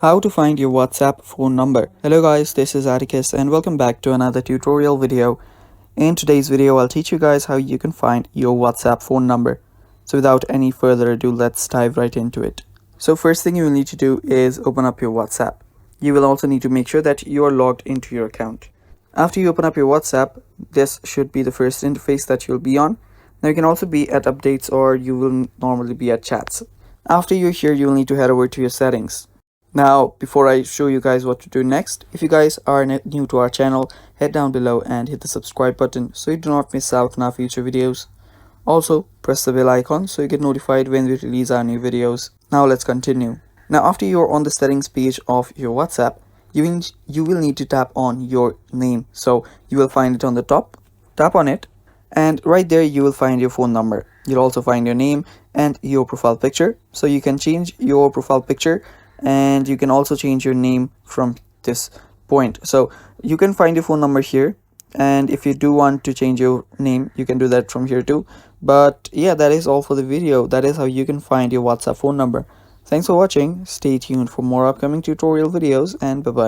How to find your WhatsApp phone number. Hello guys, this is Atticus and welcome back to another tutorial video. In today's video, I'll teach you guys how you can find your WhatsApp phone number. So without any further ado, let's dive right into it. So first thing you will need to do is open up your WhatsApp. You will also need to make sure that you are logged into your account. After you open up your WhatsApp, this should be the first interface that you'll be on. Now you can also be at updates or you will normally be at chats. After you're here, you will need to head over to your settings. Now, before I show you guys what to do next, if you guys are new to our channel, head down below and hit the subscribe button so you do not miss out on our future videos. Also, press the bell icon so you get notified when we release our new videos. Now let's continue. Now after you're on the settings page of your WhatsApp, you will need to tap on your name. So you will find it on the top, tap on it, and right there you will find your phone number. You'll also find your name and your profile picture. So you can change your profile picture and you can also change your name from this point. So you can find your phone number here, and if you do want to change your name, you can do that from here too. But yeah, that is all for the video. That is how you can find your WhatsApp phone number. Thanks for watching. Stay tuned for more upcoming tutorial videos, and bye bye.